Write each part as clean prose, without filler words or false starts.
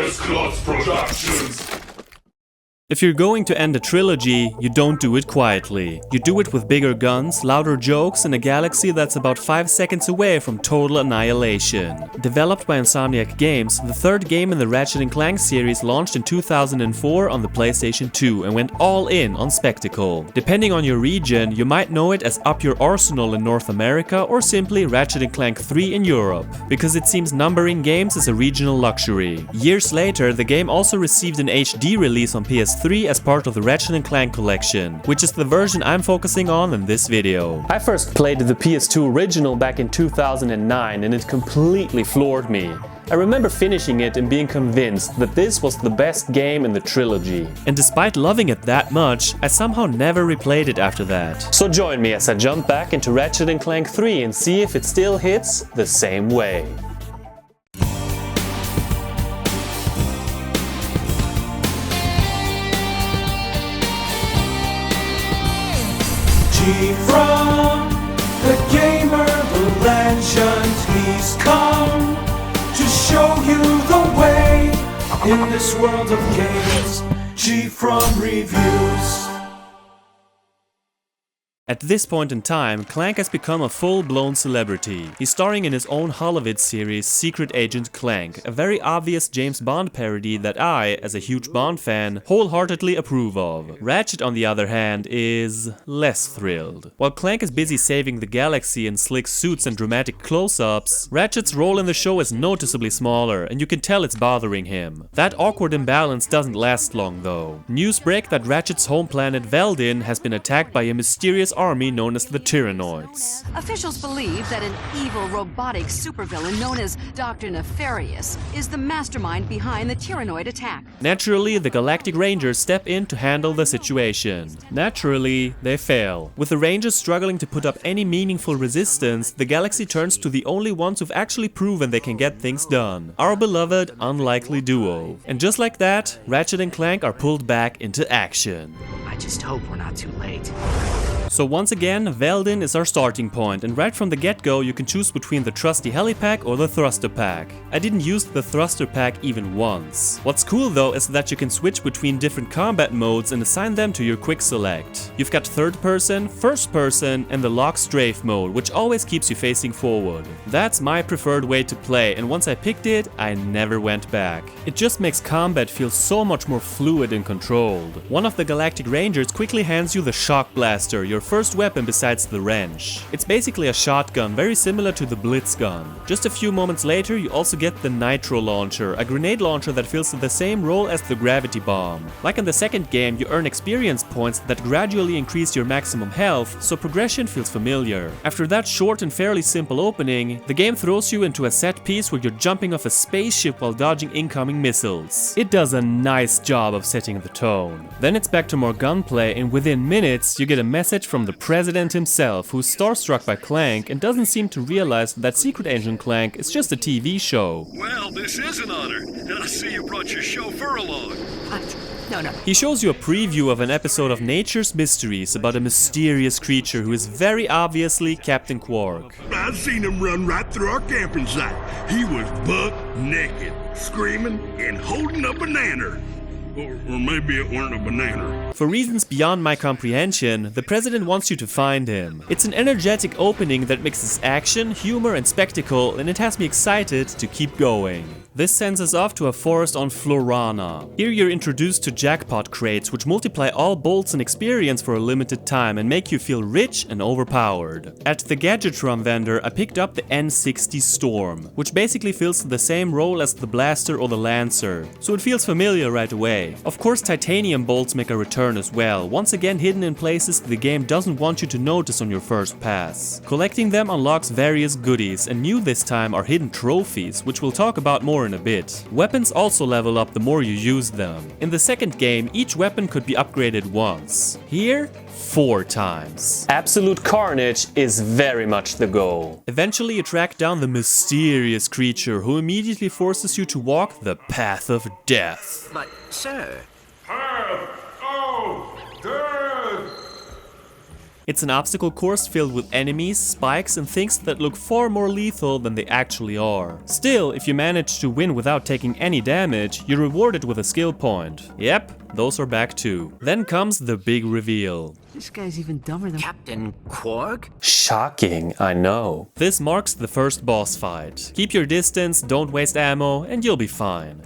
First Class Productions. If you're going to end a trilogy, you don't do it quietly. You do it with bigger guns, louder jokes, in a galaxy that's about 5 seconds away from total annihilation. Developed by Insomniac Games, the third game in the Ratchet Clank series launched in 2004 on the PlayStation 2 and went all in on spectacle. Depending on your region, you might know it as Up Your Arsenal in North America or simply Ratchet Clank 3 in Europe, because it seems numbering games is a regional luxury. Years later, the game also received an HD release on PS3 as part of the Ratchet & Clank collection, which is the version I'm focusing on in this video. I first played the PS2 original back in 2009 and it completely floored me. I remember finishing it and being convinced that this was the best game in the trilogy. And despite loving it that much, I somehow never replayed it after that. So join me as I jump back into Ratchet & Clank 3 and see if it still hits the same way. GFrom, the gamer, the legend, he's come to show you the way in this world of games. GFrom Reviews. At this point in time, Clank has become a full-blown celebrity. He's starring in his own Holovid series, Secret Agent Clank, a very obvious James Bond parody that I, as a huge Bond fan, wholeheartedly approve of. Ratchet, on the other hand, is less thrilled. While Clank is busy saving the galaxy in slick suits and dramatic close-ups, Ratchet's role in the show is noticeably smaller, and you can tell it's bothering him. That awkward imbalance doesn't last long, though. News break that Ratchet's home planet Veldin has been attacked by a mysterious army known as the Tyhrranosis. Officials believe that an evil robotic supervillain known as Dr. Nefarious is the mastermind behind the Tyhrranoid attack. Naturally, the Galactic Rangers step in to handle the situation. Naturally, they fail. With the Rangers struggling to put up any meaningful resistance, the galaxy turns to the only ones who've actually proven they can get things done. Our beloved, unlikely duo. And just like that, Ratchet and Clank are pulled back into action. I just hope we're not too late. So once again, Veldin is our starting point, and right from the get-go you can choose between the trusty helipack or the thruster pack. I didn't use the thruster pack even once. What's cool though is that you can switch between different combat modes and assign them to your quick select. You've got third person, first person, and the lock strafe mode, which always keeps you facing forward. That's my preferred way to play, and once I picked it, I never went back. It just makes combat feel so much more fluid and controlled. One of the Galactic Rangers quickly hands you the shock blaster, your first weapon besides the wrench. It's basically a shotgun, very similar to the Blitz gun. Just a few moments later, you also get the Nitro Launcher, a grenade launcher that fills the same role as the Gravity Bomb. Like in the second game, you earn experience points that gradually increase your maximum health, so progression feels familiar. After that short and fairly simple opening, the game throws you into a set piece where you're jumping off a spaceship while dodging incoming missiles. It does a nice job of setting the tone. Then it's back to more gunplay, and within minutes, you get a message from the president himself, who's starstruck by Clank and doesn't seem to realize that Secret Agent Clank is just a TV show. Well, this is an honor, and I see you brought your chauffeur along. No. He shows you a preview of an episode of Nature's Mysteries about a mysterious creature who is very obviously Captain Qwark. I seen him run right through our camping site. He was buck naked, screaming and holding a banana. Or maybe it weren't a banana. For reasons beyond my comprehension, the president wants you to find him. It's an energetic opening that mixes action, humor, and spectacle, and it has me excited to keep going. This sends us off to a forest on Florana. Here you're introduced to jackpot crates, which multiply all bolts and experience for a limited time and make you feel rich and overpowered. At the Gadgetron vendor, I picked up the N60 Storm, which basically fills the same role as the Blaster or the Lancer, so it feels familiar right away. Of course, titanium bolts make a return as well, once again hidden in places the game doesn't want you to notice on your first pass. Collecting them unlocks various goodies, and new this time are hidden trophies, which we'll talk about more in a bit. Weapons also level up the more you use them. In the second game, each weapon could be upgraded once. Here, 4 times. Absolute carnage is very much the goal. Eventually you track down the mysterious creature who immediately forces you to walk the path of death. But, sir... Path of death! It's an obstacle course filled with enemies, spikes, and things that look far more lethal than they actually are. Still, if you manage to win without taking any damage, you're rewarded with a skill point. Yep, those are back too. Then comes the big reveal. This guy's even dumber than Captain Qwark? Shocking, I know. This marks the first boss fight. Keep your distance, don't waste ammo, and you'll be fine.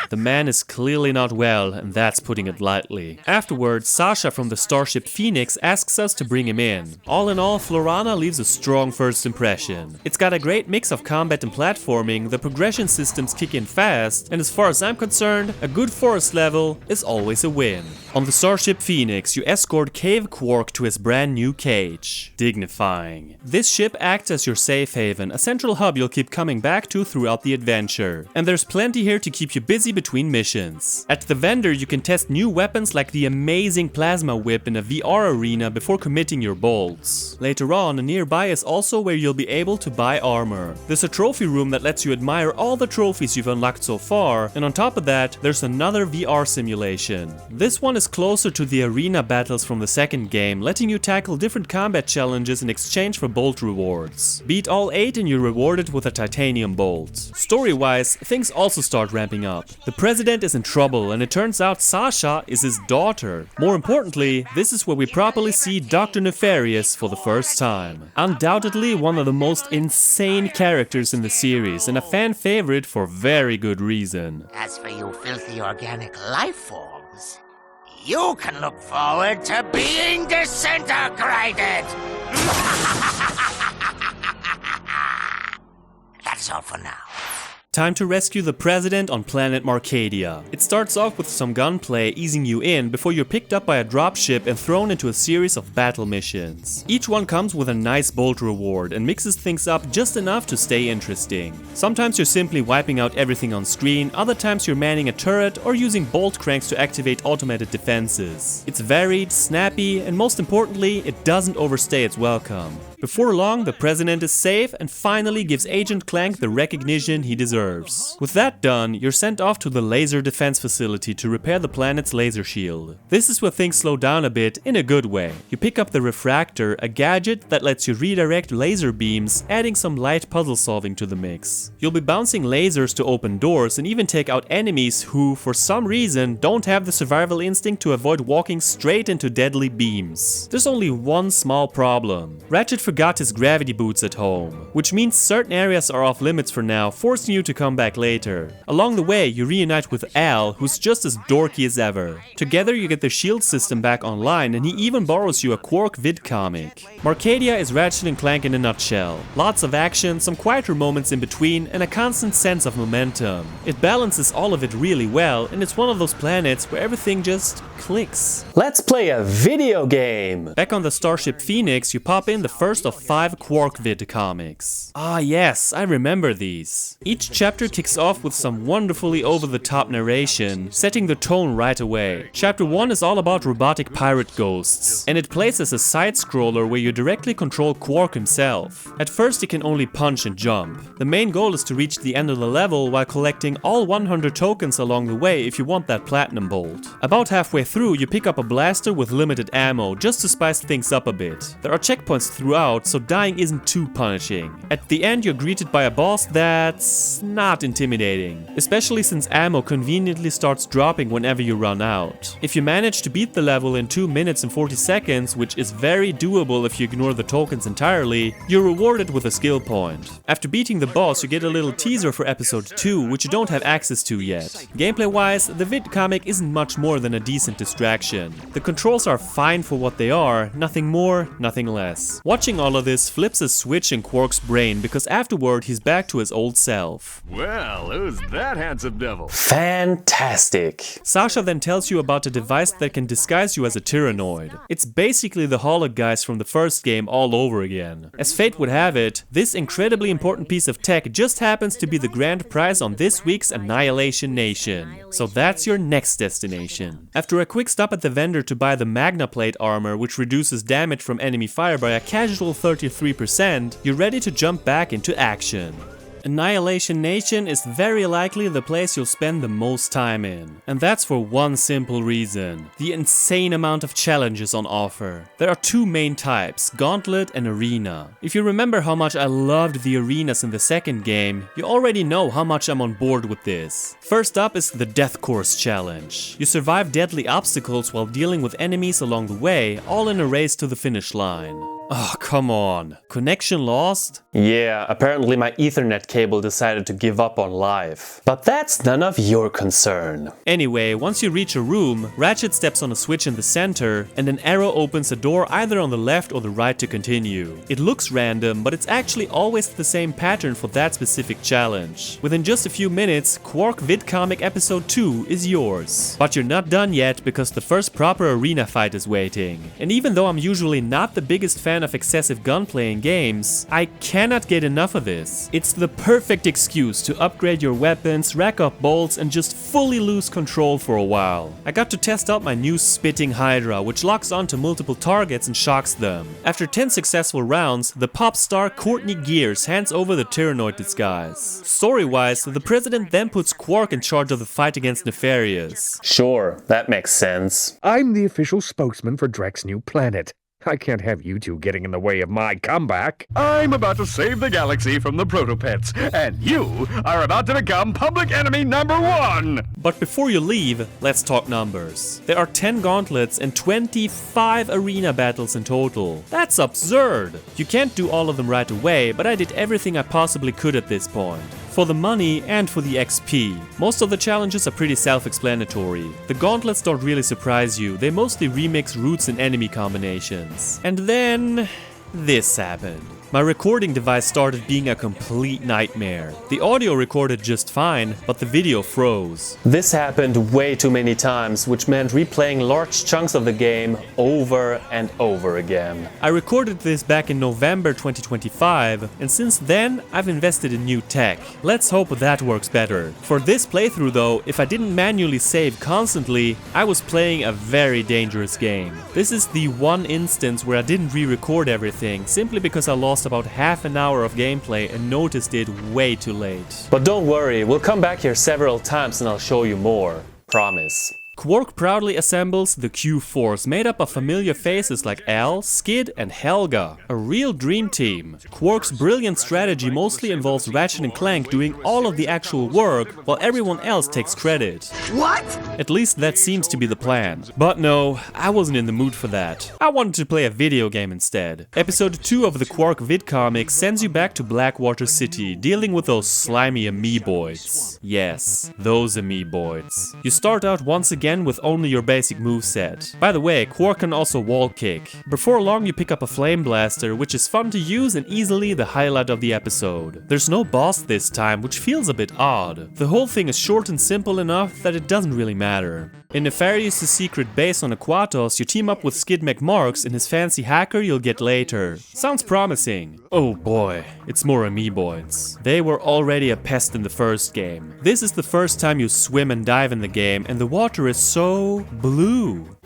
The man is clearly not well, and that's putting it lightly. Afterwards, Sasha from the Starship Phoenix asks us to bring him in. All in all, Florana leaves a strong first impression. It's got a great mix of combat and platforming, the progression systems kick in fast, and as far as I'm concerned, a good forest level is always a win. On the Starship Phoenix, you escort Cave Qwark to his brand new cage. Dignifying. This ship acts as your safe haven, a central hub you'll keep coming back to throughout the adventure. And there's plenty here to keep you busy between missions. At the vendor, you can test new weapons like the amazing plasma whip in a VR arena before committing your bolts. Later on, nearby is also where you'll be able to buy armor. There's a trophy room that lets you admire all the trophies you've unlocked so far, and on top of that, there's another VR simulation. This one is closer to the arena battles from the second game, letting you tackle different combat challenges in exchange for bolt rewards. Beat all 8 and you're rewarded with a titanium bolt. Story-wise, things also start ramping up. The president is in trouble, and it turns out Sasha is his daughter. More importantly, this is where we properly see Dr. Nefarious for the first time. Undoubtedly one of the most insane characters in the series, and a fan favorite for very good reason. As for you filthy organic life forms, you can look forward to being disintegrated! That's all for now. Time to rescue the president on planet Marcadia. It starts off with some gunplay easing you in before you're picked up by a dropship and thrown into a series of battle missions. Each one comes with a nice bolt reward and mixes things up just enough to stay interesting. Sometimes you're simply wiping out everything on screen, other times you're manning a turret or using bolt cranks to activate automated defenses. It's varied, snappy, and most importantly, it doesn't overstay its welcome. Before long, the president is safe and finally gives Agent Clank the recognition he deserves. With that done, you're sent off to the laser defense facility to repair the planet's laser shield. This is where things slow down a bit in a good way. You pick up the refractor, a gadget that lets you redirect laser beams, adding some light puzzle solving to the mix. You'll be bouncing lasers to open doors and even take out enemies who, for some reason, don't have the survival instinct to avoid walking straight into deadly beams. There's only one small problem. Ratchet forgot his gravity boots at home, which means certain areas are off limits for now, forcing you to come back later. Along the way, you reunite with Al, who's just as dorky as ever. Together you get the shield system back online, and he even borrows you a Qwark Vid-Comic. Marcadia is Ratchet & Clank in a nutshell. Lots of action, some quieter moments in between, and a constant sense of momentum. It balances all of it really well, and it's one of those planets where everything just clicks. Let's play a video game! Back on the Starship Phoenix, you pop in the first of 5 Qwark Vid-Comics. Ah yes, I remember these. Each chapter kicks off with some wonderfully over-the-top narration, setting the tone right away. Chapter 1 is all about robotic pirate ghosts, and it plays as a side-scroller where you directly control Qwark himself. At first he can only punch and jump. The main goal is to reach the end of the level while collecting all 100 tokens along the way if you want that platinum bolt. About halfway through, you pick up a blaster with limited ammo just to spice things up a bit. There are checkpoints throughout, so dying isn't too punishing. At the end, you're greeted by a boss that's not intimidating, especially since ammo conveniently starts dropping whenever you run out. If you manage to beat the level in 2 minutes and 40 seconds, which is very doable if you ignore the tokens entirely, you're rewarded with a skill point. After beating the boss, you get a little teaser for episode 2, which you don't have access to yet. Gameplay-wise, the vid-comic isn't much more than a decent distraction. The controls are fine for what they are, nothing more, nothing less. Watching all of this flips a switch in Qwark's brain because afterward he's back to his old self. Well, who's that handsome devil? Fantastic! Sasha then tells you about a device that can disguise you as a Tyhrranoid. It's basically the hologuise from the first game all over again. As fate would have it, this incredibly important piece of tech just happens to be the grand prize on this week's Annihilation Nation. So that's your next destination. After a quick stop at the vendor to buy the Magna Plate armor, which reduces damage from enemy fire by a casual 33%, you're ready to jump back into action. Annihilation Nation is very likely the place you'll spend the most time in. And that's for one simple reason: the insane amount of challenges on offer. There are two main types, Gauntlet and Arena. If you remember how much I loved the arenas in the second game, you already know how much I'm on board with this. First up is the Death Course challenge. You survive deadly obstacles while dealing with enemies along the way, all in a race to the finish line. Oh, come on. Connection lost? Yeah, apparently my Ethernet cable decided to give up on life. But that's none of your concern. Anyway, once you reach a room, Ratchet steps on a switch in the center, and an arrow opens a door either on the left or the right to continue. It looks random, but it's actually always the same pattern for that specific challenge. Within just a few minutes, Qwark Vid-Comic episode 2 is yours. But you're not done yet, because the first proper arena fight is waiting. And even though I'm usually not the biggest fan of excessive gunplay in games, I cannot get enough of this. It's the perfect excuse to upgrade your weapons, rack up bolts, and just fully lose control for a while. I got to test out my new Spitting Hydra, which locks onto multiple targets and shocks them. After 10 successful rounds, the pop star Courtney Gears hands over the Tyhrranoid disguise. Story-wise, the president then puts Qwark in charge of the fight against Nefarious. Sure, that makes sense. I'm the official spokesman for Drek's new planet. I can't have you two getting in the way of my comeback. I'm about to save the galaxy from the Protopets, and you are about to become public enemy #1! But before you leave, let's talk numbers. There are 10 gauntlets and 25 arena battles in total. That's absurd! You can't do all of them right away, but I did everything I possibly could at this point. For the money and for the XP. Most of the challenges are pretty self-explanatory. The gauntlets don't really surprise you, they mostly remix routes and enemy combinations. And then this happened. My recording device started being a complete nightmare. The audio recorded just fine, but the video froze. This happened way too many times, which meant replaying large chunks of the game over and over again. I recorded this back in November 2025, and since then I've invested in new tech. Let's hope that works better. For this playthrough though, if I didn't manually save constantly, I was playing a very dangerous game. This is the one instance where I didn't re-record everything, simply because I lost about half an hour of gameplay and noticed it way too late. But don't worry, we'll come back here several times and I'll show you more. Promise. Qwark proudly assembles the Q-Force, made up of familiar faces like Al, Skid and Helga. A real dream team. Qwark's brilliant strategy mostly involves Ratchet and Clank doing all of the actual work, while everyone else takes credit. What? At least that seems to be the plan. But no, I wasn't in the mood for that. I wanted to play a video game instead. Episode 2 of the Qwark Vid-Comic sends you back to Blackwater City, dealing with those slimy amoeboids. Yes, those amoeboids. You start out once again with only your basic moveset. By the way, Qwark can also wall kick. Before long you pick up a flame blaster, which is fun to use and easily the highlight of the episode. There's no boss this time, which feels a bit odd. The whole thing is short and simple enough that it doesn't really matter. In Nefarious' secret base on Aquatos, you team up with Skid McMarks and his fancy hacker you'll get later. Sounds promising. Oh boy, it's more amoeboids. They were already a pest in the first game. This is the first time you swim and dive in the game, and the water is so blue.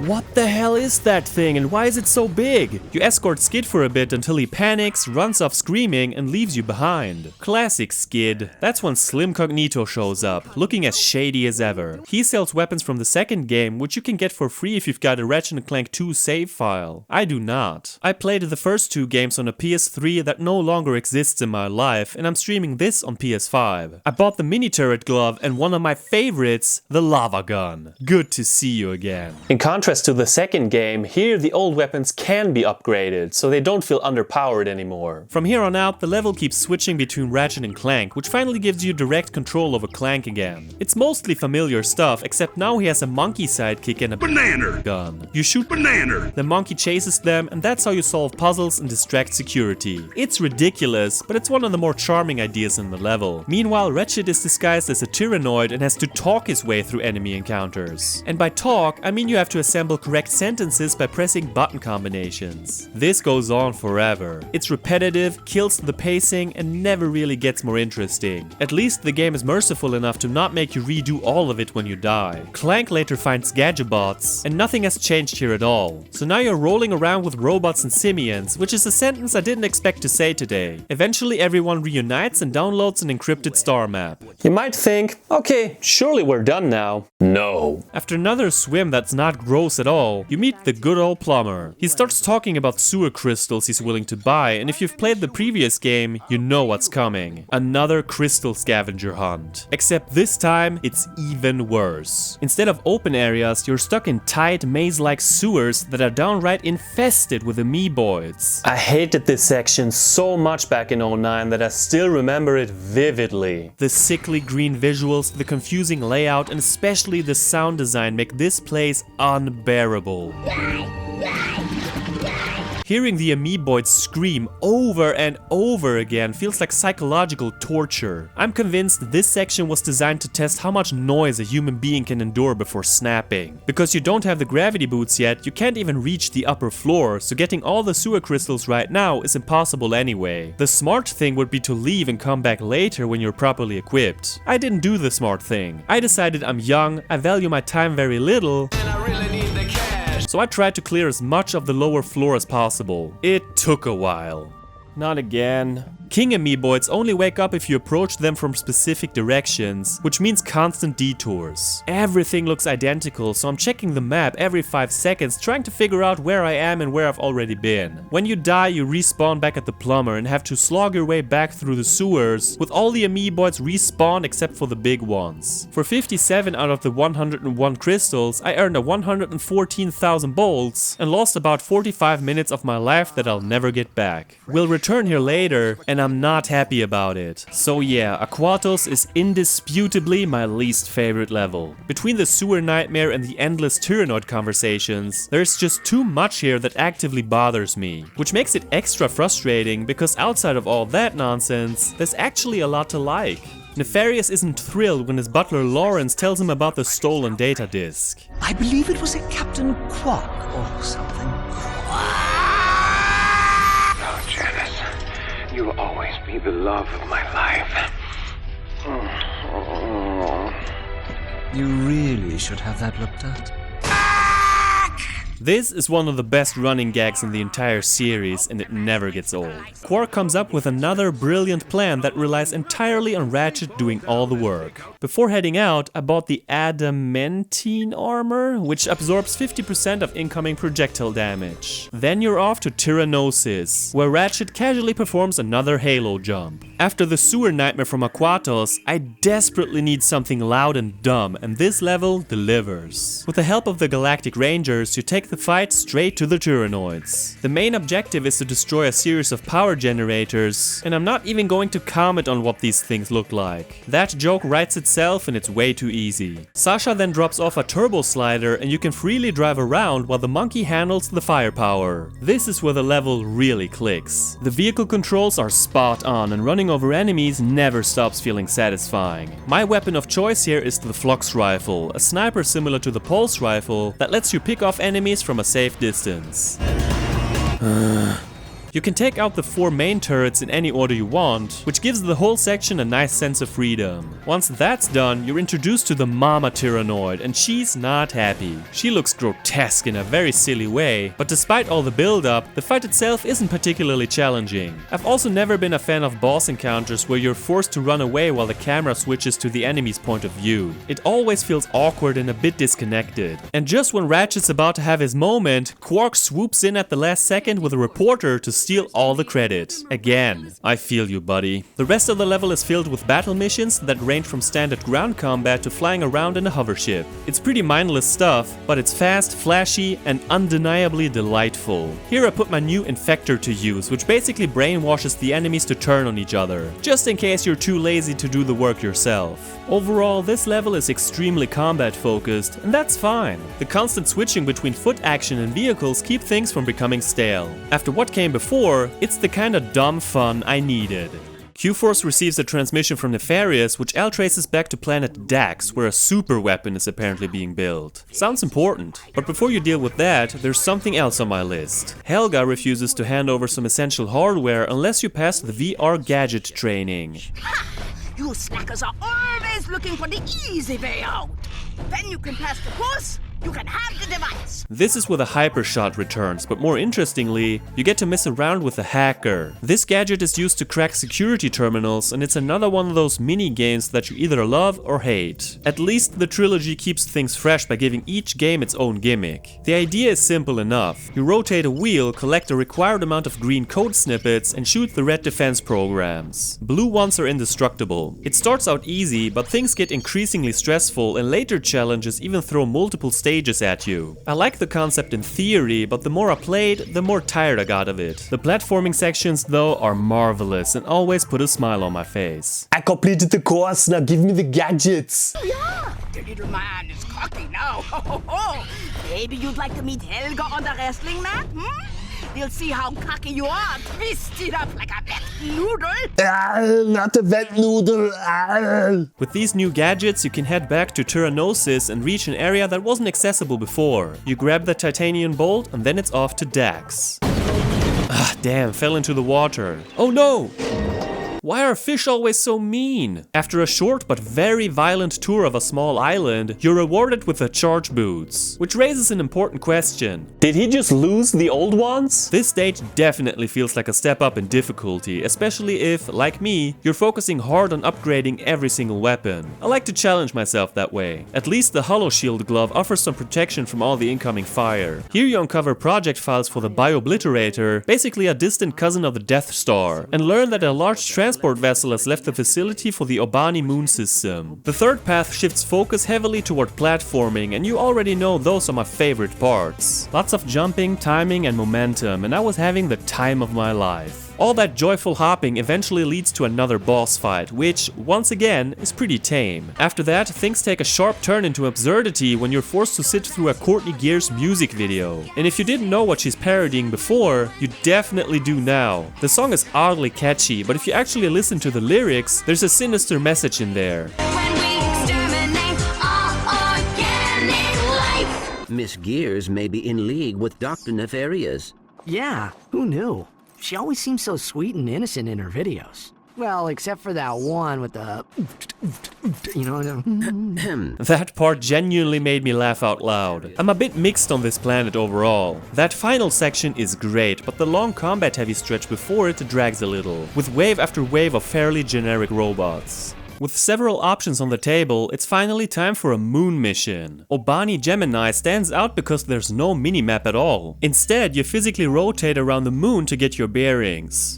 What the hell is that thing and why is it so big? You escort Skid for a bit until he panics, runs off screaming and leaves you behind. Classic Skid. That's when Slim Cognito shows up, looking as shady as ever. He sells weapons from the second game, which you can get for free if you've got a Ratchet Clank 2 save file. I do not. I played the first two games on a PS3 that no longer exists in my life, and I'm streaming this on PS5. I bought the mini turret glove and one of my favorites, the lava gun. Good to see you again. In contrast to the second game, here the old weapons can be upgraded, so they don't feel underpowered anymore. From here on out, the level keeps switching between Ratchet and Clank, which finally gives you direct control over Clank again. It's mostly familiar stuff, except now he has a monkey sidekick and a banana gun. You shoot banana, the monkey chases them, and that's how you solve puzzles and distract security. It's ridiculous, but it's one of the more charming ideas in the level. Meanwhile, Ratchet is disguised as a Tyhrranoid and has to talk his way through enemy encounters. And by talk, I mean Then you have to assemble correct sentences by pressing button combinations. This goes on forever. It's repetitive, kills the pacing, and never really gets more interesting. At least the game is merciful enough to not make you redo all of it when you die. Clank later finds Gadgebots, and nothing has changed here at all. So now you're rolling around with robots and simians, which is a sentence I didn't expect to say today. Eventually everyone reunites and downloads an encrypted star map. You might think, okay, surely we're done now. No. After another swim that's not gross at all, you meet the good old plumber. He starts talking about sewer crystals he's willing to buy, and if you've played the previous game, you know what's coming. Another crystal scavenger hunt. Except this time, it's even worse. Instead of open areas, you're stuck in tight maze-like sewers that are downright infested with amoeboids. I hated this section so much back in 09 that I still remember it vividly. The sickly green visuals, the confusing layout, and especially the sound design make this place unbearable. Hearing the amoeboids scream over and over again feels like psychological torture. I'm convinced this section was designed to test how much noise a human being can endure before snapping. Because you don't have the gravity boots yet, you can't even reach the upper floor, so getting all the sewer crystals right now is impossible anyway. The smart thing would be to leave and come back later when you're properly equipped. I didn't do the smart thing. I decided I'm young, I value my time very little, and I really need the cash. So I tried to clear as much of the lower floor as possible. It took a while. Not again. King amoeboids only wake up if you approach them from specific directions, which means constant detours. Everything looks identical, so I'm checking the map every 5 seconds trying to figure out where I am and where I've already been. When you die, you respawn back at the plumber and have to slog your way back through the sewers, with all the amoeboids respawned except for the big ones. For 57 out of the 101 crystals, I earned a 114,000 bolts and lost about 45 minutes of my life that I'll never get back. We'll return here later, and I'm not happy about it. So yeah, Aquatos is indisputably my least favorite level. Between the sewer nightmare and the endless Tyhrranoid conversations, there's just too much here that actively bothers me. Which makes it extra frustrating because outside of all that nonsense, there's actually a lot to like. Nefarious isn't thrilled when his butler Lawrence tells him about the stolen data disk. I believe it was a Captain Qwark or something. You'll always be the love of my life. You really should have that looked at. This is one of the best running gags in the entire series, and it never gets old. Qwark comes up with another brilliant plan that relies entirely on Ratchet doing all the work. Before heading out, I bought the adamantine armor, which absorbs 50% of incoming projectile damage. Then you're off to Tyhrranosis, where Ratchet casually performs another halo jump. After the sewer nightmare from Aquatos, I desperately need something loud and dumb, and this level delivers. With the help of the Galactic Rangers, you take the fight straight to the Tyhrranoids. The main objective is to destroy a series of power generators, and I'm not even going to comment on what these things look like. That joke writes itself and it's way too easy. Sasha then drops off a turbo slider and you can freely drive around while the monkey handles the firepower. This is where the level really clicks. The vehicle controls are spot on and running over enemies never stops feeling satisfying. My weapon of choice here is the Flux rifle, a sniper similar to the Pulse rifle that lets you pick off enemies from a safe distance. You can take out the 4 main turrets in any order you want, which gives the whole section a nice sense of freedom. Once that's done, you're introduced to the Mama Tyhrranoid, and she's not happy. She looks grotesque in a very silly way, but despite all the build-up, the fight itself isn't particularly challenging. I've also never been a fan of boss encounters where you're forced to run away while the camera switches to the enemy's point of view. It always feels awkward and a bit disconnected. And just when Ratchet's about to have his moment, Qwark swoops in at the last second with a reporter to steal all the credit. Again, I feel you, buddy. The rest of the level is filled with battle missions that range from standard ground combat to flying around in a hover ship. It's pretty mindless stuff, but it's fast, flashy, and undeniably delightful. Here I put my new infector to use, which basically brainwashes the enemies to turn on each other, just in case you're too lazy to do the work yourself. Overall, this level is extremely combat focused, and that's fine. The constant switching between foot action and vehicles keep things from becoming stale. After what came before, it's the kind of dumb fun I needed. Q-Force receives a transmission from Nefarious, which L traces back to planet Daxx, where a super weapon is apparently being built. Sounds important. But before you deal with that, there's something else on my list. Helga refuses to hand over some essential hardware unless you pass the VR-Gadget Training. You slackers are always looking for the easy way out. When you can pass the course, you can have the device. This is where the Hypershot returns, but more interestingly, you get to mess around with the hacker. This gadget is used to crack security terminals, and it's another one of those mini games that you either love or hate. At least the trilogy keeps things fresh by giving each game its own gimmick. The idea is simple enough. You rotate a wheel, collect a required amount of green code snippets, and shoot the red defense programs. Blue ones are indestructible. It starts out easy, but things get increasingly stressful, and later challenges even throw multiple stages at you. I like the concept in theory, but the more I played, the more tired I got of it. The platforming sections, though, are marvelous and always put a smile on my face. I completed the course, now give me the gadgets! Yeah, the little man is cocky now. Maybe you'd like to meet Helga on the wrestling mat, We'll see how cocky you are, twisted up like a wet noodle. Not a wet noodle. With these new gadgets, you can head back to Tyhrranosis and reach an area that wasn't accessible before. You grab the titanium bolt and then it's off to Daxx. Ah, damn, fell into the water. Oh no! Why are fish always so mean? After a short but very violent tour of a small island, you're rewarded with the charge boots. Which raises an important question. Did he just lose the old ones? This stage definitely feels like a step up in difficulty, especially if, like me, you're focusing hard on upgrading every single weapon. I like to challenge myself that way. At least the Holo Shield glove offers some protection from all the incoming fire. Here you uncover project files for the Biobliterator, basically a distant cousin of the Death Star, and learn that a large transport vessel has left the facility for the Obani moon system. The third path shifts focus heavily toward platforming, and you already know those are my favorite parts. Lots of jumping, timing, and momentum, and I was having the time of my life. All that joyful hopping eventually leads to another boss fight, which, once again, is pretty tame. After that, things take a sharp turn into absurdity when you're forced to sit through a Courtney Gear's music video. And if you didn't know what she's parodying before, you definitely do now. The song is oddly catchy, but if you actually listen to the lyrics, there's a sinister message in there. Miss Gears may be in league with Dr. Nefarious. Yeah, who knew? She always seems so sweet and innocent in her videos. Well, except for that one with the... you know... That part genuinely made me laugh out loud. I'm a bit mixed on this planet overall. That final section is great, but the long combat heavy stretch before it drags a little, with wave after wave of fairly generic robots. With several options on the table, it's finally time for a moon mission. Obani Gemini stands out because there's no minimap at all. Instead, you physically rotate around the moon to get your bearings.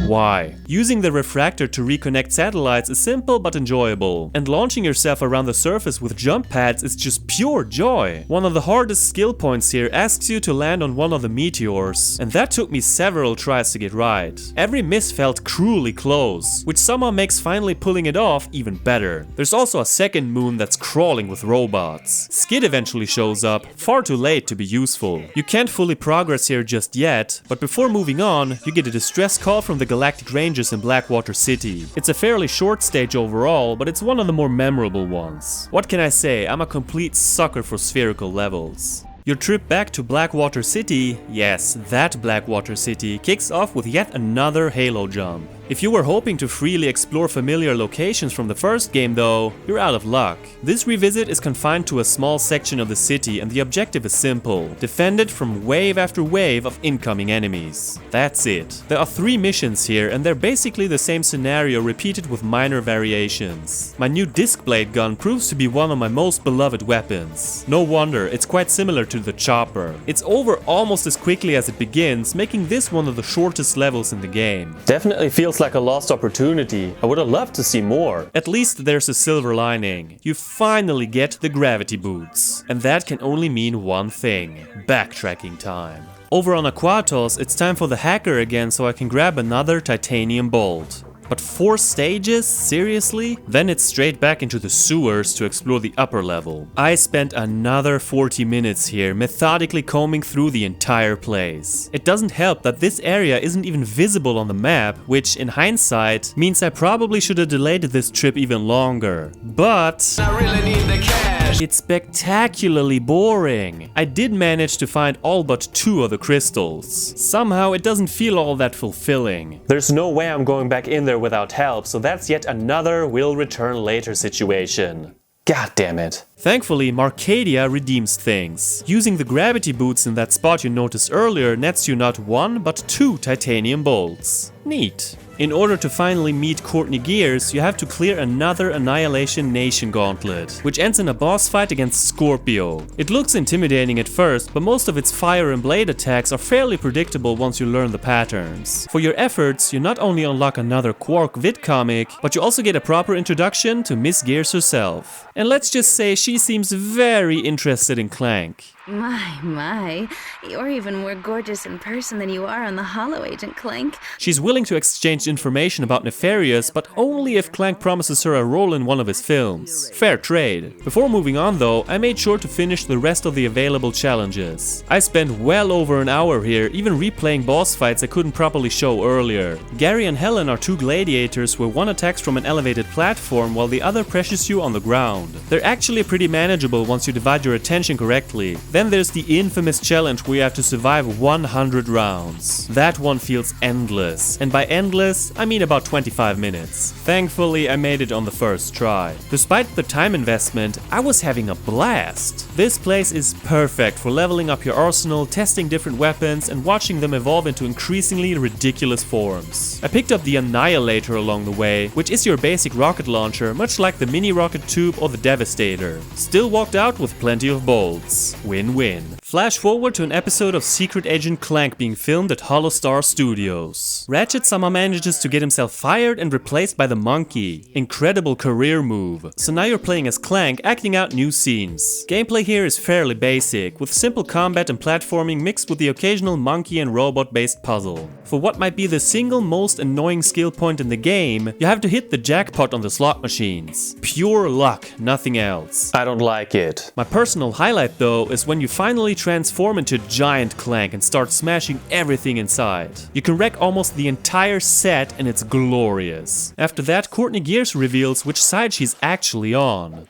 Why? Using the refractor to reconnect satellites is simple but enjoyable, and launching yourself around the surface with jump pads is just pure joy. One of the hardest skill points here asks you to land on one of the meteors, and that took me several tries to get right. Every miss felt cruelly close, which somehow makes finally pulling it off even better. There's also a second moon that's crawling with robots. Skid eventually shows up, far too late to be useful. You can't fully progress here just yet, but before moving on, you get a distress call from the Galactic Rangers in Blackwater City. It's a fairly short stage overall, but it's one of the more memorable ones. What can I say, I'm a complete sucker for spherical levels. Your trip back to Blackwater City, yes, that Blackwater City, kicks off with yet another Halo jump. If you were hoping to freely explore familiar locations from the first game though, you're out of luck. This revisit is confined to a small section of the city and the objective is simple. Defend it from wave after wave of incoming enemies. That's it. There are 3 missions here and they're basically the same scenario repeated with minor variations. My new disc blade gun proves to be one of my most beloved weapons. No wonder, it's quite similar to the chopper. It's over almost as quickly as it begins, making this one of the shortest levels in the game. Definitely feels like a lost opportunity. I would have loved to see more. At least there's a silver lining. You finally get the gravity boots. And that can only mean one thing: backtracking time. Over on Aquatos, it's time for the hacker again so I can grab another titanium bolt. But 4 stages? Seriously? Then it's straight back into the sewers to explore the upper level. I spent another 40 minutes here, methodically combing through the entire place. It doesn't help that this area isn't even visible on the map, which in hindsight means I probably should have delayed this trip even longer. But I really need the cash. It's spectacularly boring. I did manage to find all but 2 of the crystals. Somehow it doesn't feel all that fulfilling. There's no way I'm going back in there without help, so that's yet another will return later situation. God damn it. Thankfully, Marcadia redeems things. Using the gravity boots in that spot you noticed earlier nets you not 1 but 2 titanium bolts. Neat. In order to finally meet Courtney Gears, you have to clear another Annihilation Nation gauntlet, which ends in a boss fight against Scorpio. It looks intimidating at first, but most of its fire and blade attacks are fairly predictable once you learn the patterns. For your efforts, you not only unlock another Qwark Vid-Comic, but you also get a proper introduction to Miss Gears herself. And let's just say she seems very interested in Clank. My, you're even more gorgeous in person than you are on the Holo, Agent Clank. She's willing to exchange information about Nefarious, but only if Clank promises her a role in one of his films. Fair trade. Before moving on though, I made sure to finish the rest of the available challenges. I spent well over an hour here, even replaying boss fights I couldn't properly show earlier. Gary and Helen are 2 gladiators where one attacks from an elevated platform while the other pressures you on the ground. They're actually pretty manageable once you divide your attention correctly. Then there's the infamous challenge where you have to survive 100 rounds. That one feels endless. And by endless, I mean about 25 minutes. Thankfully, I made it on the first try. Despite the time investment, I was having a blast. This place is perfect for leveling up your arsenal, testing different weapons, and watching them evolve into increasingly ridiculous forms. I picked up the Annihilator along the way, which is your basic rocket launcher, much like the mini rocket tube or the Devastator. Still walked out with plenty of bolts. Win-win. Flash forward to an episode of Secret Agent Clank being filmed at Holostar Studios. Ratchet somehow manages to get himself fired and replaced by the monkey. Incredible career move. So now you're playing as Clank, acting out new scenes. Gameplay here is fairly basic, with simple combat and platforming mixed with the occasional monkey and robot based puzzle. For what might be the single most annoying skill point in the game, you have to hit the jackpot on the slot machines. Pure luck, nothing else. I don't like it. My personal highlight though is when you finally transform into giant Clank and start smashing everything inside. You can wreck almost the entire set and it's glorious. After that, Courtney Gears reveals which side she's actually on.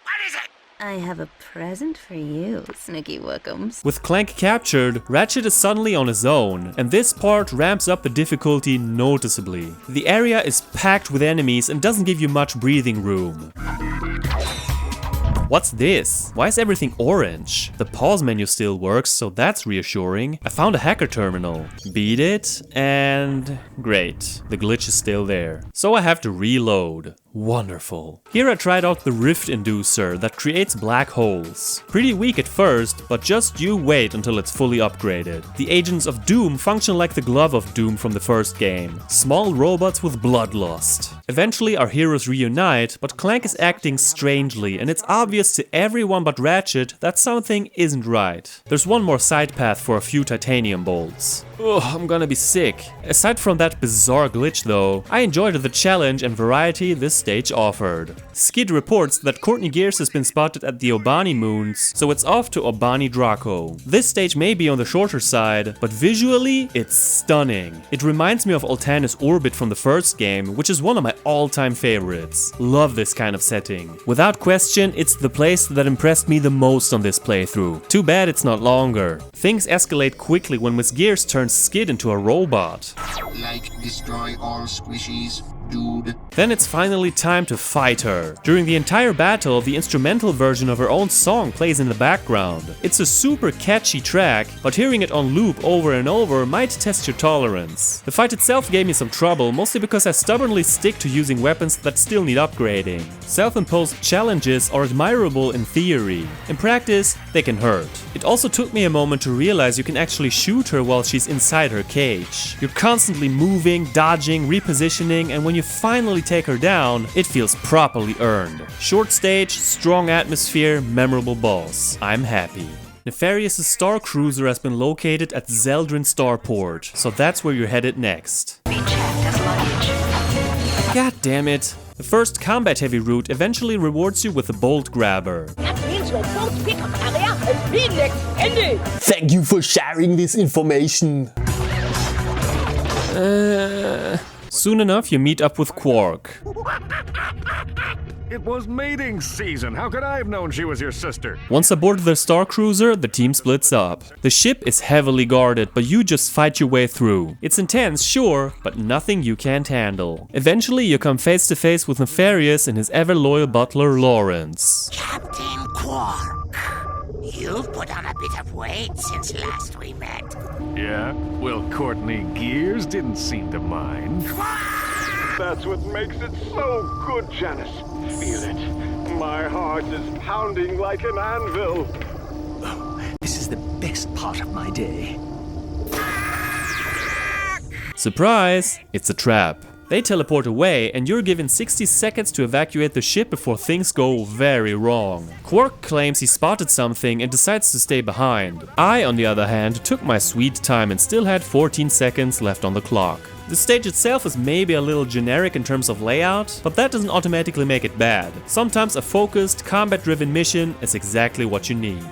I have a present for you, Snooky Wookums. With Clank captured, Ratchet is suddenly on his own, and this part ramps up the difficulty noticeably. The area is packed with enemies and doesn't give you much breathing room. What's this? Why is everything orange? The pause menu still works, so that's reassuring. I found a hacker terminal. Beat it, and great. The glitch is still there. So I have to reload. Wonderful. Here I tried out the Rift Inducer that creates black holes. Pretty weak at first, but just you wait until it's fully upgraded. The Agents of Doom function like the Glove of Doom from the first game. Small robots with bloodlust. Eventually our heroes reunite, but Clank is acting strangely and it's obvious to everyone but Ratchet that something isn't right. There's one more side path for a few titanium bolts. Ugh, I'm gonna be sick. Aside from that bizarre glitch though, I enjoyed the challenge and variety this stage offered. Skid reports that Courtney Gears has been spotted at the Obani moons, so it's off to Obani Draco. This stage may be on the shorter side, but visually, it's stunning. It reminds me of Altanis Orbit from the first game, which is one of my all-time favorites. Love this kind of setting. Without question, it's the place that impressed me the most on this playthrough. Too bad it's not longer. Things escalate quickly when Miss Gears turns Skid into a robot. Like destroy all squishies, dude. Then it's finally time to fight her. During the entire battle, the instrumental version of her own song plays in the background. It's a super catchy track, but hearing it on loop over and over might test your tolerance. The fight itself gave me some trouble, mostly because I stubbornly stick to using weapons that still need upgrading. Self-imposed challenges are admirable in theory. In practice, they can hurt. It also took me a moment to realize you can actually shoot her while she's inside her cage. You're constantly moving, dodging, repositioning, and when you finally take her down, it feels properly earned. Short stage, strong atmosphere, memorable boss. I'm happy. Nefarious' Star Cruiser has been located at Zeldrin Starport, so that's where you're headed next. Be checked as luggage. God damn it. The first combat-heavy route eventually rewards you with a bolt grabber. That means your boat's pickup area has been extended. Thank you for sharing this information. Soon enough, you meet up with Qwark. It was mating season. How could I have known she was your sister? Once aboard the Star Cruiser, the team splits up. The ship is heavily guarded, but you just fight your way through. It's intense, sure, but nothing you can't handle. Eventually, you come face to face with Nefarious and his ever-loyal butler, Lawrence. Captain Qwark, you've put on a bit of weight since last we met. Yeah? Well, Courtney Gears didn't seem to mind. That's what makes it so good, Janice. Feel it. My heart is pounding like an anvil. Oh, this is the best part of my day. Surprise! It's a trap. They teleport away and you're given 60 seconds to evacuate the ship before things go very wrong. Qwark claims he spotted something and decides to stay behind. I, on the other hand, took my sweet time and still had 14 seconds left on the clock. The stage itself is maybe a little generic in terms of layout, but that doesn't automatically make it bad. Sometimes a focused, combat-driven mission is exactly what you need.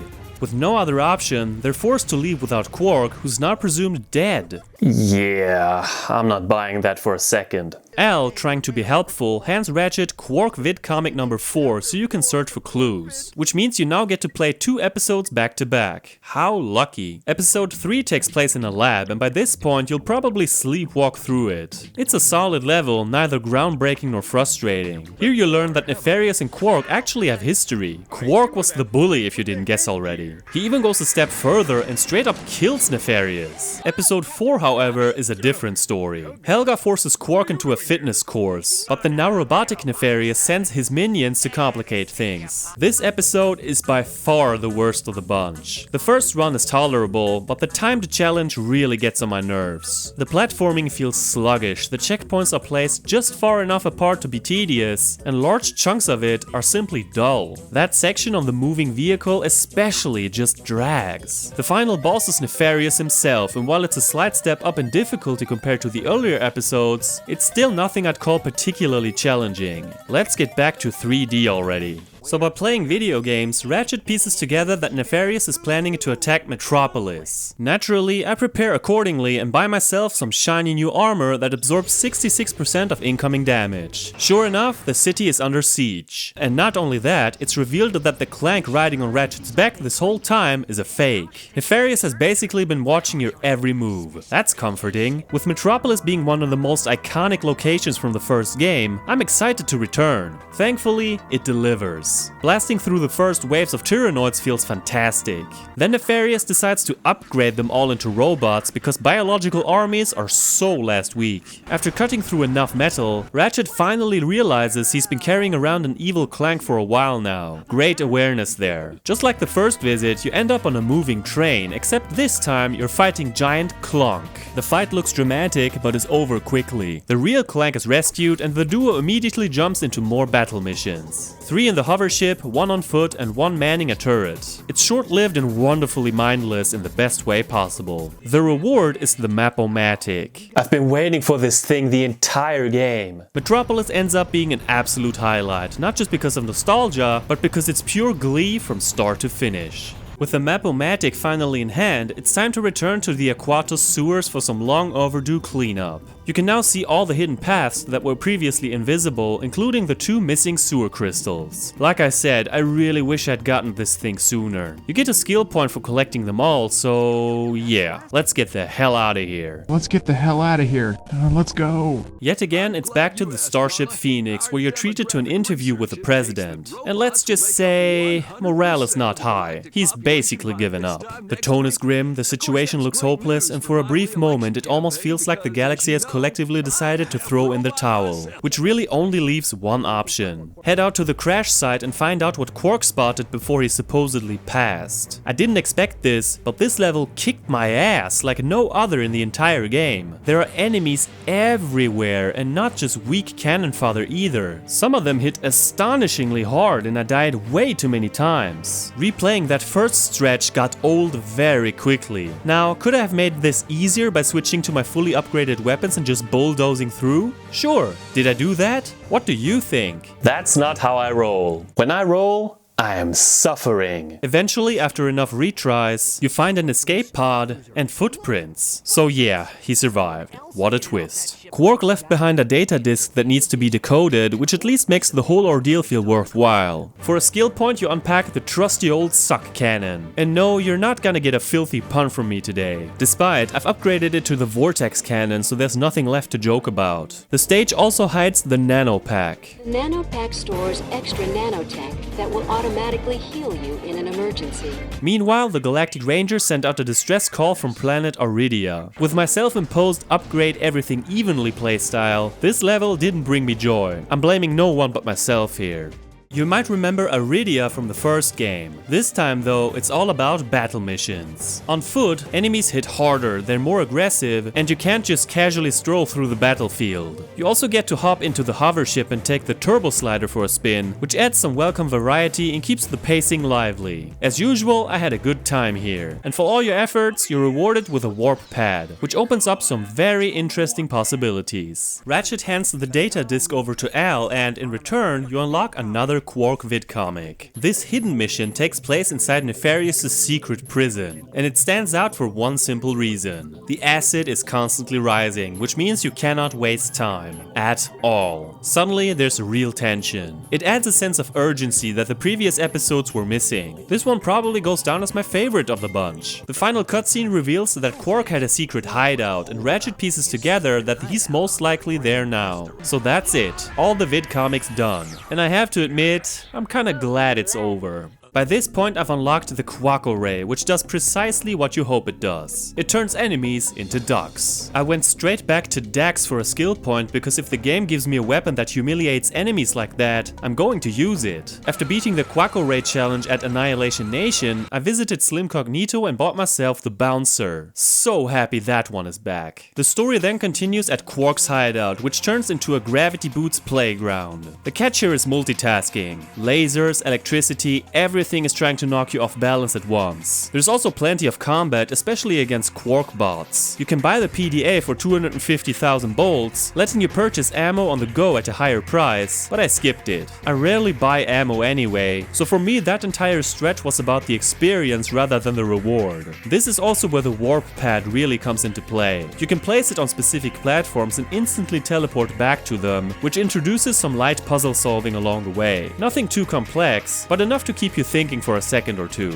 With no other option, they're forced to leave without Qwark, who's now presumed dead. Yeah, I'm not buying that for a second. Al, trying to be helpful, hands Ratchet Qwark Vid-Comic number 4 so you can search for clues. Which means you now get to play 2 episodes back to back. How lucky. Episode 3 takes place in a lab, and by this point you'll probably sleepwalk through it. It's a solid level, neither groundbreaking nor frustrating. Here you learn that Nefarious and Qwark actually have history. Qwark was the bully if you didn't guess already. He even goes a step further and straight up kills Nefarious. Episode 4, however, is a different story. Helga forces Qwark into a fitness course, but the now robotic Nefarious sends his minions to complicate things. This episode is by far the worst of the bunch. The first run is tolerable, but the timed challenge really gets on my nerves. The platforming feels sluggish, the checkpoints are placed just far enough apart to be tedious, and large chunks of it are simply dull. That section on the moving vehicle especially just drags. The final boss is Nefarious himself, and while it's a slight step up in difficulty compared to the earlier episodes, it's still nothing I'd call particularly challenging. Let's get back to 3D already. So by playing video games, Ratchet pieces together that Nefarious is planning to attack Metropolis. Naturally, I prepare accordingly and buy myself some shiny new armor that absorbs 66% of incoming damage. Sure enough, the city is under siege. And not only that, it's revealed that the Clank riding on Ratchet's back this whole time is a fake. Nefarious has basically been watching your every move. That's comforting. With Metropolis being one of the most iconic locations from the first game, I'm excited to return. Thankfully, it delivers. Blasting through the first waves of Tyhrranoids feels fantastic. Then Nefarious decides to upgrade them all into robots because biological armies are so last week. After cutting through enough metal, Ratchet finally realizes he's been carrying around an evil Clank for a while now. Great awareness there. Just like the first visit, you end up on a moving train, except this time you're fighting giant Clonk. The fight looks dramatic but is over quickly. The real Clank is rescued and the duo immediately jumps into more battle missions. 3 in the hover ship, 1 on foot, and 1 manning a turret. It's short-lived and wonderfully mindless in the best way possible. The reward is the Map-O-Matic. I've been waiting for this thing the entire game. Metropolis ends up being an absolute highlight, not just because of nostalgia, but because it's pure glee from start to finish. With the Map-O-Matic finally in hand, it's time to return to the Aquatos sewers for some long overdue cleanup. You can now see all the hidden paths that were previously invisible, including the 2 missing sewer crystals. Like I said, I really wish I'd gotten this thing sooner. You get a skill point for collecting them all, so yeah, let's get the hell out of here. Let's get the hell out of here. Let's go. Yet again, it's back to the Starship Phoenix, where you're treated to an interview with the president. And let's just say, morale is not high. He's basically given up. The tone is grim, the situation looks hopeless, and for a brief moment it almost feels like the galaxy has collectively decided to throw in the towel, which really only leaves one option. Head out to the crash site and find out what Qwark spotted before he supposedly passed. I didn't expect this, but this level kicked my ass like no other in the entire game. There are enemies everywhere, and not just weak cannon fodder either. Some of them hit astonishingly hard and I died way too many times. Replaying that first stretch got old very quickly. Now, could I have made this easier by switching to my fully upgraded weapons wasn't just bulldozing through? Sure, did I do that? What do you think? That's not how I roll. When I roll, I am suffering. Eventually, after enough retries, you find an escape pod and footprints. So yeah, he survived. What a twist. Qwark left behind a data disk that needs to be decoded, which at least makes the whole ordeal feel worthwhile. For a skill point, you unpack the trusty old suck cannon. And no, you're not gonna get a filthy pun from me today. Despite, I've upgraded it to the vortex cannon, so there's nothing left to joke about. The stage also hides the nano pack. The nano pack stores extra nanotech that will automatically heal you in an emergency. Meanwhile, the Galactic Rangers sent out a distress call from planet Aridia. With my self-imposed upgrade everything evenly playstyle, this level didn't bring me joy. I'm blaming no one but myself here. You might remember Aridia from the first game. This time though, it's all about battle missions. On foot, enemies hit harder, they're more aggressive, and you can't just casually stroll through the battlefield. You also get to hop into the hover ship and take the turbo slider for a spin, which adds some welcome variety and keeps the pacing lively. As usual, I had a good time here. And for all your efforts, you're rewarded with a warp pad, which opens up some very interesting possibilities. Ratchet hands the data disk over to Al, and in return, you unlock another Qwark Vid-Comic. This hidden mission takes place inside Nefarious' secret prison, and it stands out for one simple reason. The acid is constantly rising, which means you cannot waste time. At all. Suddenly, there's real tension. It adds a sense of urgency that the previous episodes were missing. This one probably goes down as my favorite of the bunch. The final cutscene reveals that Qwark had a secret hideout, and Ratchet pieces together that he's most likely there now. So that's it. All the vid-comics done. And I have to admit, I'm kinda glad it's over. By this point, I've unlocked the Quaco Ray, which does precisely what you hope it does. It turns enemies into ducks. I went straight back to Daxx for a skill point because if the game gives me a weapon that humiliates enemies like that, I'm going to use it. After beating the Quaco Ray challenge at Annihilation Nation, I visited Slimcognito and bought myself the Bouncer. So happy that one is back. The story then continues at Qwark's hideout, which turns into a Gravity Boots playground. The catch here is multitasking. Lasers, electricity, everything is trying to knock you off balance at once. There's also plenty of combat, especially against Qwark bots. You can buy the PDA for 250,000 bolts, letting you purchase ammo on the go at a higher price, but I skipped it. I rarely buy ammo anyway, so for me that entire stretch was about the experience rather than the reward. This is also where the warp pad really comes into play. You can place it on specific platforms and instantly teleport back to them, which introduces some light puzzle solving along the way. Nothing too complex, but enough to keep you thinking for a second or two.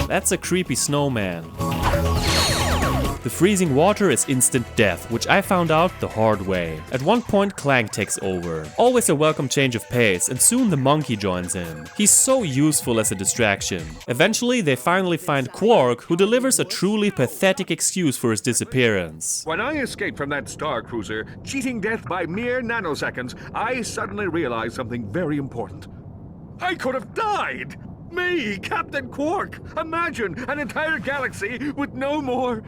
That's a creepy snowman. The freezing water is instant death, which I found out the hard way. At one point, Clank takes over. Always a welcome change of pace, and soon the monkey joins in. He's so useful as a distraction. Eventually, they finally find Qwark, who delivers a truly pathetic excuse for his disappearance. When I escaped from that star cruiser, cheating death by mere nanoseconds, I suddenly realized something very important. I could have died! Me, Captain Qwark! Imagine an entire galaxy with no more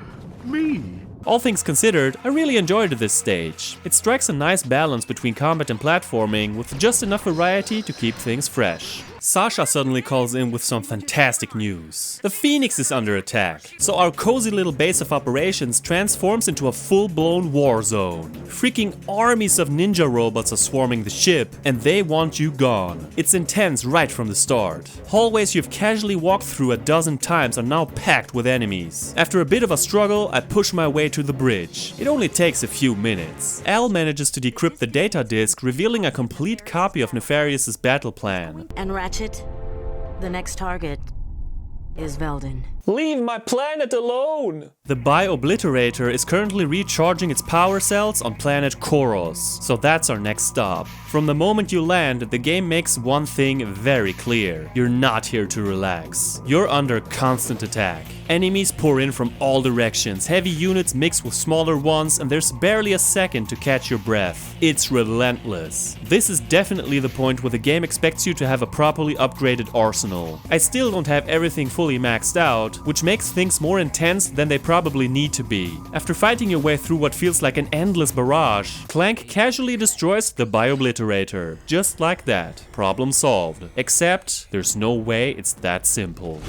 me. All things considered, I really enjoyed this stage. It strikes a nice balance between combat and platforming, with just enough variety to keep things fresh. Sasha suddenly calls in with some fantastic news. The Phoenix is under attack, so our cozy little base of operations transforms into a full-blown war zone. Freaking armies of ninja robots are swarming the ship, and they want you gone. It's intense right from the start. Hallways you've casually walked through a dozen times are now packed with enemies. After a bit of a struggle, I push my way to the bridge. It only takes a few minutes. Al manages to decrypt the data disk, revealing a complete copy of Nefarious' battle plan. And Ratchet, the next target is Veldin. Leave my planet alone! The Bi-Obliterator is currently recharging its power cells on planet Koros, so that's our next stop. From the moment you land, the game makes one thing very clear. You're not here to relax. You're under constant attack. Enemies pour in from all directions, heavy units mix with smaller ones, and there's barely a second to catch your breath. It's relentless. This is definitely the point where the game expects you to have a properly upgraded arsenal. I still don't have everything fully maxed out, which makes things more intense than they probably need to be. After fighting your way through what feels like an endless barrage, Clank casually destroys the Bi-Obliterator. Just like that. Problem solved. Except, there's no way it's that simple.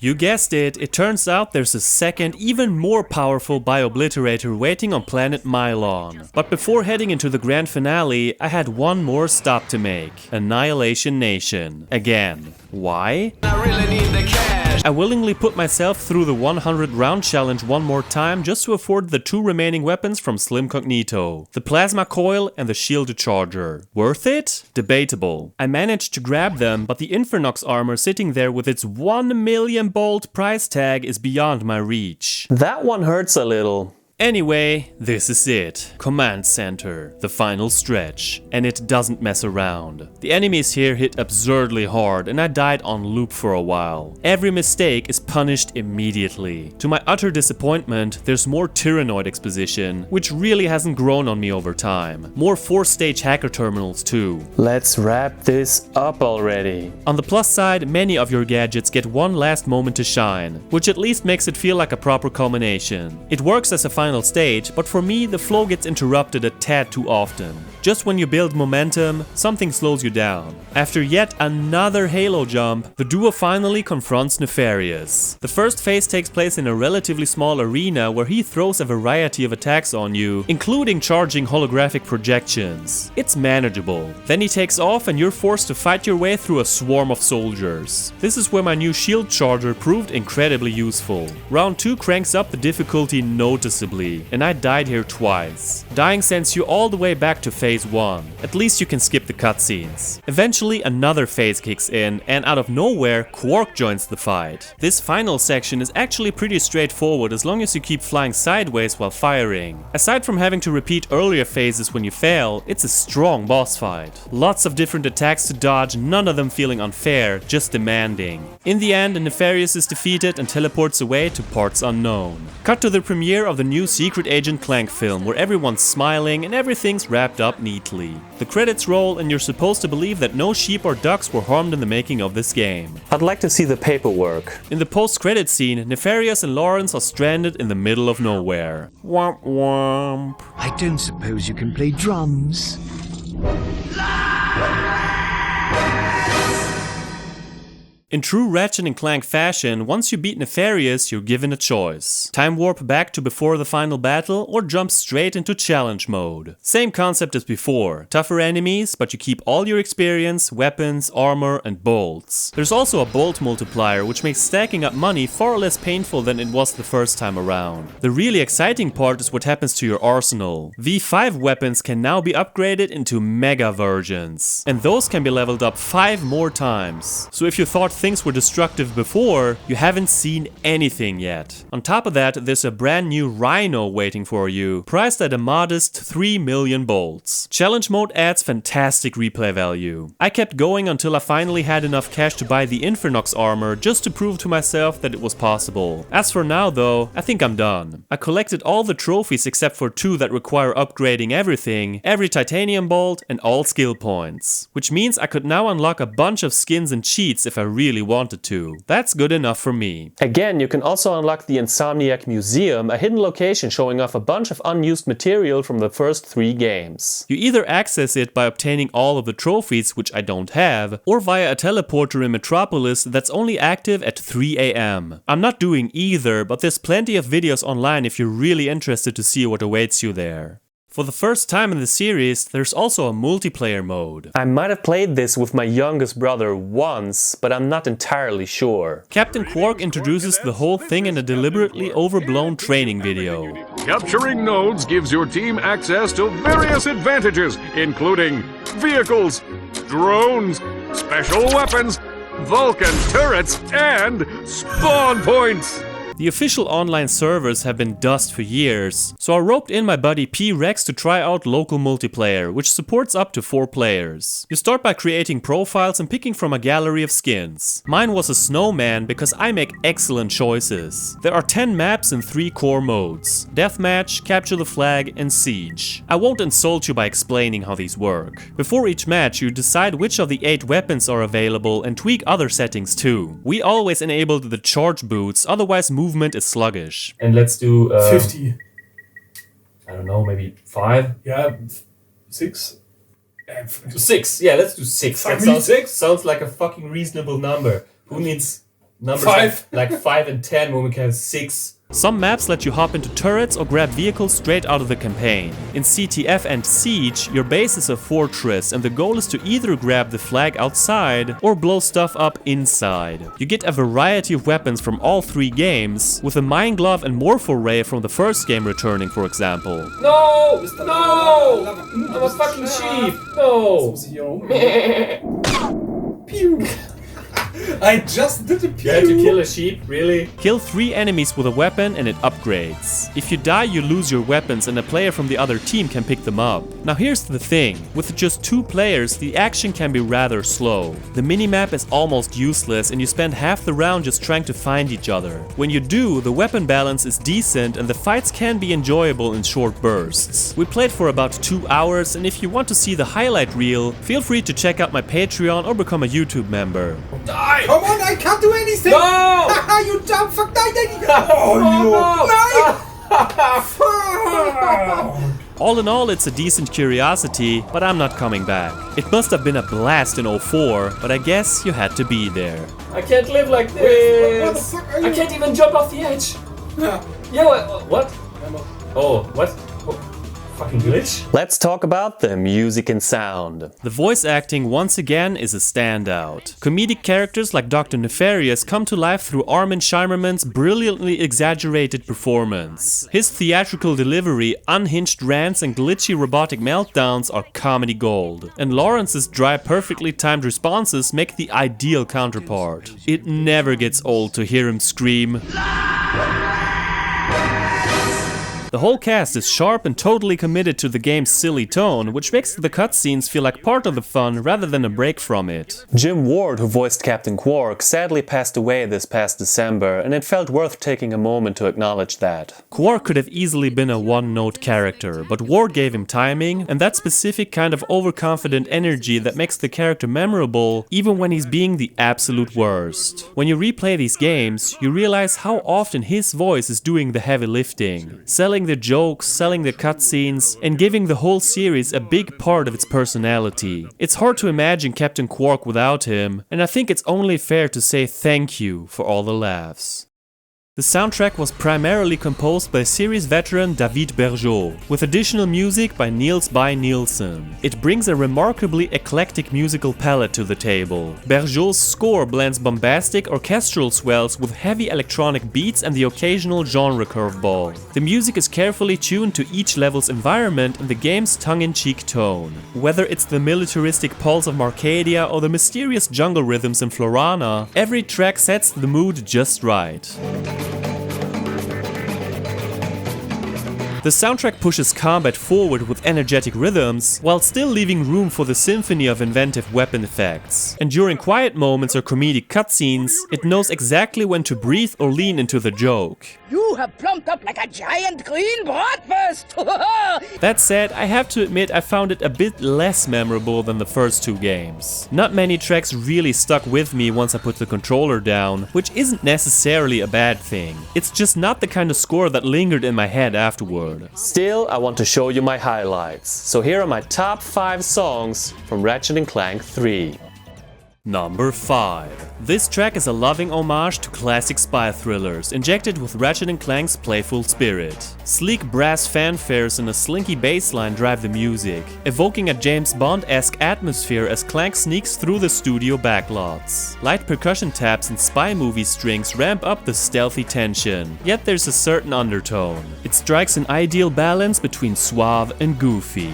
You guessed it, it turns out there's a second, even more powerful Bio-Obliterator waiting on planet Mylon. But before heading into the grand finale, I had one more stop to make. Annihilation Nation. Again. Why? I really need the cash. I willingly put myself through the 100 round challenge one more time just to afford the 2 remaining weapons from Slim Cognito. The plasma coil and the shielded charger. Worth it? Debatable. I managed to grab them, but the Infernox armor sitting there with its 1 million bolt price tag is beyond my reach. That one hurts a little. Anyway, this is it. Command Center. The final stretch. And it doesn't mess around. The enemies here hit absurdly hard and I died on loop for a while. Every mistake is punished immediately. To my utter disappointment, there's more Tyhrranoid exposition, which really hasn't grown on me over time. More 4-stage hacker terminals too. Let's wrap this up already. On the plus side, many of your gadgets get one last moment to shine, which at least makes it feel like a proper culmination. It works as a final stage, but for me the flow gets interrupted a tad too often. Just when you build momentum, something slows you down. After yet another Halo jump, the duo finally confronts Nefarious. The first phase takes place in a relatively small arena where he throws a variety of attacks on you, including charging holographic projections. It's manageable. Then he takes off and you're forced to fight your way through a swarm of soldiers. This is where my new shield charger proved incredibly useful. Round 2 cranks up the difficulty noticeably, and I died here twice. Dying sends you all the way back to phase 1. At least you can skip the cutscenes. Eventually another phase kicks in, and out of nowhere, Qwark joins the fight. This final section is actually pretty straightforward as long as you keep flying sideways while firing. Aside from having to repeat earlier phases when you fail, it's a strong boss fight. Lots of different attacks to dodge, none of them feeling unfair, just demanding. In the end, Nefarious is defeated and teleports away to parts unknown. Cut to the premiere of the new Secret Agent Clank film where everyone's smiling and everything's wrapped up neatly. The credits roll and you're supposed to believe that no sheep or ducks were harmed in the making of this game. I'd like to see the paperwork. In the post-credit scene, Nefarious and Lawrence are stranded in the middle of nowhere. Womp womp. I don't suppose you can play drums. In true Ratchet & Clank fashion, once you beat Nefarious, you're given a choice. Time warp back to before the final battle or jump straight into challenge mode. Same concept as before, tougher enemies, but you keep all your experience, weapons, armor and bolts. There's also a bolt multiplier which makes stacking up money far less painful than it was the first time around. The really exciting part is what happens to your arsenal. V5 weapons can now be upgraded into mega versions, and those can be leveled up 5 more times. So if you thought things were destructive before, you haven't seen anything yet. On top of that, there's a brand new Rhino waiting for you, priced at a modest 3 million bolts. Challenge mode adds fantastic replay value. I kept going until I finally had enough cash to buy the Infernox armor just to prove to myself that it was possible. As for now though, I think I'm done. I collected all the trophies except for 2 that require upgrading everything, every titanium bolt and all skill points. Which means I could now unlock a bunch of skins and cheats if I really wanted to. That's good enough for me. Again, you can also unlock the Insomniac Museum, a hidden location showing off a bunch of unused material from the first 3 games. You either access it by obtaining all of the trophies, which I don't have, or via a teleporter in Metropolis that's only active at 3 AM. I'm not doing either, but there's plenty of videos online if you're really interested to see what awaits you there. For the first time in the series, there's also a multiplayer mode. I might have played this with my youngest brother once, but I'm not entirely sure. Captain Qwark introduces the whole thing in a deliberately overblown training video. Capturing nodes gives your team access to various advantages, including vehicles, drones, special weapons, Vulcan turrets, and spawn points. The official online servers have been dust for years, so I roped in my buddy P-Rex to try out local multiplayer, which supports up to 4 players. You start by creating profiles and picking from a gallery of skins. Mine was a snowman because I make excellent choices. There are 10 maps and 3 core modes: Deathmatch, Capture the Flag, and Siege. I won't insult you by explaining how these work. Before each match, you decide which of the 8 weapons are available and tweak other settings too. We always enabled the charge boots, otherwise movement is sluggish. And let's do 50. I don't know, maybe 5? Yeah, 6. 6. Yeah, let's do 6. That sounds like a fucking reasonable number. Who needs numbers 5. like 5 and 10 when we can have 6. Some maps let you hop into turrets or grab vehicles straight out of the campaign. In CTF and Siege, your base is a fortress and the goal is to either grab the flag outside or blow stuff up inside. You get a variety of weapons from all 3 games, with a Mine Glove and Morpho Ray from the first game returning, for example. No! No! I'm a fucking sheep! No! Pew! I just did a pew! You had to kill a sheep? Really? Kill 3 enemies with a weapon and it upgrades. If you die, you lose your weapons and a player from the other team can pick them up. Now here's the thing, with just 2 players, the action can be rather slow. The minimap is almost useless and you spend half the round just trying to find each other. When you do, the weapon balance is decent and the fights can be enjoyable in short bursts. We played for about 2 hours, and if you want to see the highlight reel, feel free to check out my Patreon or become a YouTube member. Die! Come on, I can't do anything! No! You dumb fuck! Oh, no! All in all, it's a decent curiosity, but I'm not coming back. It must have been a blast in 04, but I guess you had to be there. I can't live like this! What the fuck are you? I can't even jump off the edge! Yeah, what? Oh, what? Fucking glitch? Let's talk about the music and sound. The voice acting once again is a standout. Comedic characters like Dr. Nefarious come to life through Armin Shimerman's brilliantly exaggerated performance. His theatrical delivery, unhinged rants and glitchy robotic meltdowns are comedy gold. And Lawrence's dry, perfectly timed responses make the ideal counterpart. It never gets old to hear him scream. The whole cast is sharp and totally committed to the game's silly tone, which makes the cutscenes feel like part of the fun rather than a break from it. Jim Ward, who voiced Captain Qwark, sadly passed away this past December, and it felt worth taking a moment to acknowledge that. Qwark could have easily been a one-note character, but Ward gave him timing, and that specific kind of overconfident energy that makes the character memorable, even when he's being the absolute worst. When you replay these games, you realize how often his voice is doing the heavy lifting, selling the jokes, selling the cutscenes, and giving the whole series a big part of its personality. It's hard to imagine Captain Qwark without him, and I think it's only fair to say thank you for all the laughs. The soundtrack was primarily composed by series veteran David Bergeau, with additional music by Niels by Nielsen. It brings a remarkably eclectic musical palette to the table. Bergeau's score blends bombastic orchestral swells with heavy electronic beats and the occasional genre curveball. The music is carefully tuned to each level's environment and the game's tongue-in-cheek tone. Whether it's the militaristic pulse of Marcadia or the mysterious jungle rhythms in Florana, every track sets the mood just right. The soundtrack pushes combat forward with energetic rhythms, while still leaving room for the symphony of inventive weapon effects. And during quiet moments or comedic cutscenes, it knows exactly when to breathe or lean into the joke. You have plumped up like a giant green bratwurst! That said, I have to admit I found it a bit less memorable than the first 2 games. Not many tracks really stuck with me once I put the controller down, which isn't necessarily a bad thing. It's just not the kind of score that lingered in my head afterward. Still, I want to show you my highlights. So here are my top 5 songs from Ratchet & Clank 3. Number 5. This track is a loving homage to classic spy thrillers, injected with Ratchet & Clank's playful spirit. Sleek brass fanfares and a slinky bassline drive the music, evoking a James Bond-esque atmosphere as Clank sneaks through the studio backlots. Light percussion taps and spy movie strings ramp up the stealthy tension, yet there's a certain undertone. It strikes an ideal balance between suave and goofy.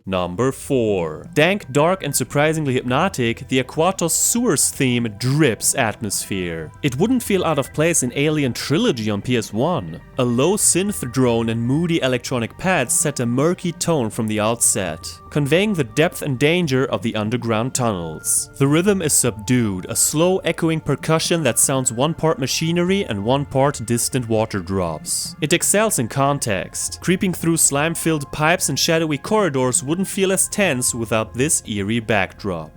Number 4. Dank, dark and surprisingly hypnotic, the Aquatos Sewers theme drips atmosphere. It wouldn't feel out of place in Alien Trilogy on PS1. A low synth drone and moody electronic pads set a murky tone from the outset, conveying the depth and danger of the underground tunnels. The rhythm is subdued, a slow echoing percussion that sounds one part machinery and one part distant water drops. It excels in context. Creeping through slime-filled pipes and shadowy corridors wouldn't feel as tense without this eerie backdrop.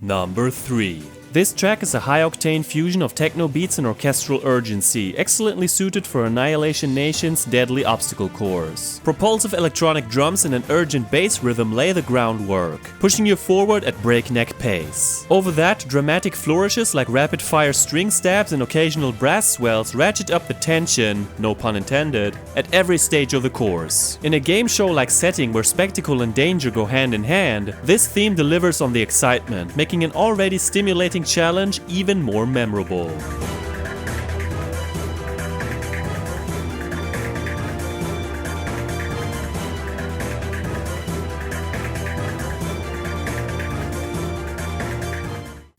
Number 3. This track is a high-octane fusion of techno beats and orchestral urgency, excellently suited for Annihilation Nation's deadly obstacle course. Propulsive electronic drums and an urgent bass rhythm lay the groundwork, pushing you forward at breakneck pace. Over that, dramatic flourishes like rapid-fire string stabs and occasional brass swells ratchet up the tension, no pun intended, at every stage of the course. In a game show-like setting where spectacle and danger go hand in hand, this theme delivers on the excitement, making an already stimulating challenge even more memorable.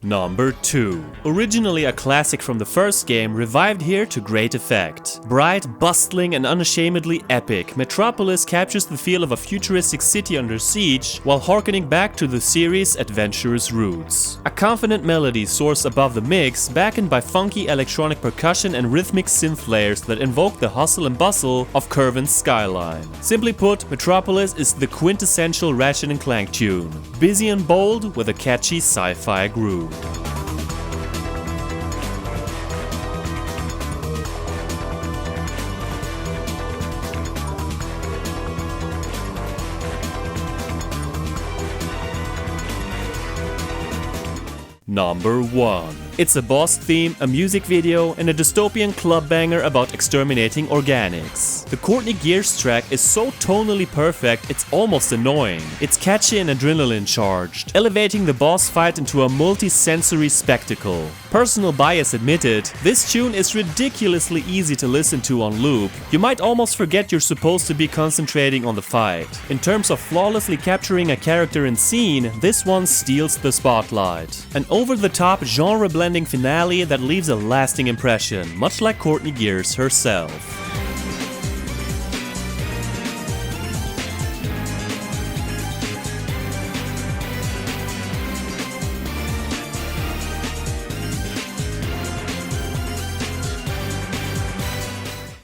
Number 2. Originally a classic from the first game, revived here to great effect. Bright, bustling and unashamedly epic, Metropolis captures the feel of a futuristic city under siege while harkening back to the series' adventurous roots. A confident melody soars above the mix, backed by funky electronic percussion and rhythmic synth layers that invoke the hustle and bustle of Curven's skyline. Simply put, Metropolis is the quintessential Ratchet Clank tune, busy and bold with a catchy sci-fi groove. Number 1. It's a boss theme, a music video, and a dystopian club banger about exterminating organics. The Courtney Gears track is so tonally perfect it's almost annoying. It's catchy and adrenaline charged, elevating the boss fight into a multi-sensory spectacle. Personal bias admitted, this tune is ridiculously easy to listen to on loop. You might almost forget you're supposed to be concentrating on the fight. In terms of flawlessly capturing a character and scene, this one steals the spotlight. An over-the-top genre-blending finale that leaves a lasting impression, much like Courtney Gears herself.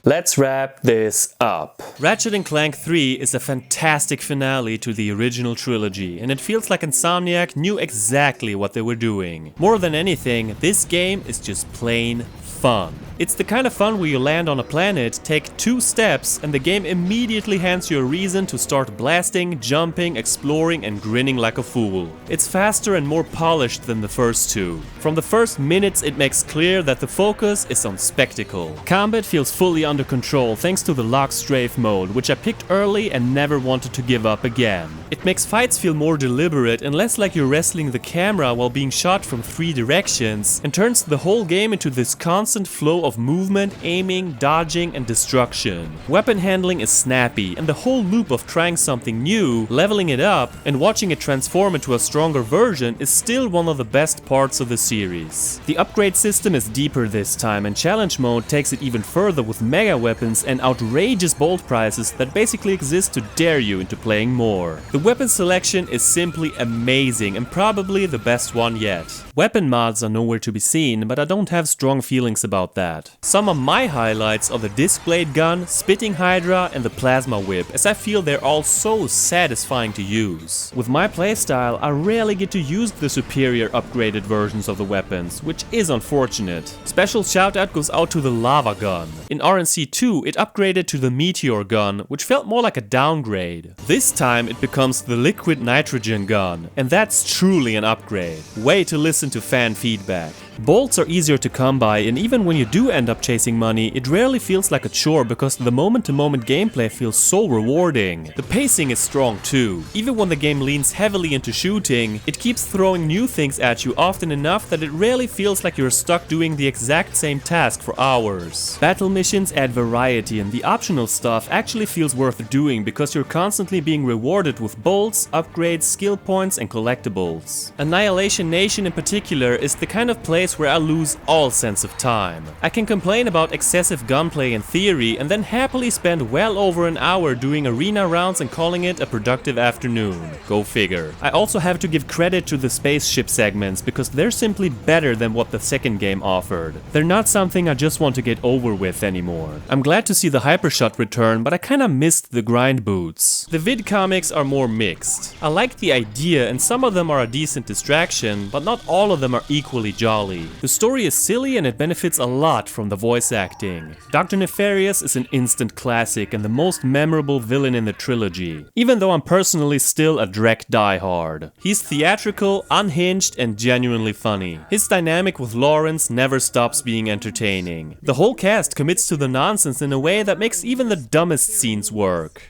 Let's wrap this up. Ratchet & Clank 3 is a fantastic finale to the original trilogy, and it feels like Insomniac knew exactly what they were doing. More than anything, this game is just plain fun. It's the kind of fun where you land on a planet, take 2 steps, and the game immediately hands you a reason to start blasting, jumping, exploring, and grinning like a fool. It's faster and more polished than the first 2. From the first minutes, it makes clear that the focus is on spectacle. Combat feels fully under control thanks to the lock strafe mode, which I picked early and never wanted to give up again. It makes fights feel more deliberate and less like you're wrestling the camera while being shot from 3 directions, and turns the whole game into this constant flow of movement, aiming, dodging, and destruction. Weapon handling is snappy, and the whole loop of trying something new, leveling it up, and watching it transform into a stronger version is still one of the best parts of the series. The upgrade system is deeper this time, and challenge mode takes it even further with mega weapons and outrageous bolt prizes that basically exist to dare you into playing more. The weapon selection is simply amazing and probably the best one yet. Weapon mods are nowhere to be seen, but I don't have strong feelings about that. Some of my highlights are the disc blade gun, spitting hydra, and the plasma whip, as I feel they're all so satisfying to use. With my playstyle, I rarely get to use the superior upgraded versions of the weapons, which is unfortunate. Special shout out goes out to the lava gun. In RNC 2, it upgraded to the meteor gun, which felt more like a downgrade. This time it becomes the liquid nitrogen gun, and that's truly an upgrade. Way to listen to fan feedback. Bolts are easier to come by, and even when you do end up chasing money, it rarely feels like a chore because the moment-to-moment gameplay feels so rewarding. The pacing is strong too. Even when the game leans heavily into shooting, it keeps throwing new things at you often enough that it rarely feels like you're stuck doing the exact same task for hours. Battle missions add variety, and the optional stuff actually feels worth doing because you're constantly being rewarded with bolts, upgrades, skill points, and collectibles. Annihilation Nation in particular is the kind of place place where I lose all sense of time. I can complain about excessive gunplay in theory and then happily spend well over an hour doing arena rounds and calling it a productive afternoon. Go figure. I also have to give credit to the spaceship segments because they're simply better than what the second game offered. They're not something I just want to get over with anymore. I'm glad to see the Hypershot return, but I kinda missed the grind boots. The vid-comics are more mixed. I like the idea and some of them are a decent distraction, but not all of them are equally jolly. The story is silly and it benefits a lot from the voice acting. Dr. Nefarious is an instant classic and the most memorable villain in the trilogy, even though I'm personally still a Drek diehard. He's theatrical, unhinged, and genuinely funny. His dynamic with Lawrence never stops being entertaining. The whole cast commits to the nonsense in a way that makes even the dumbest scenes work.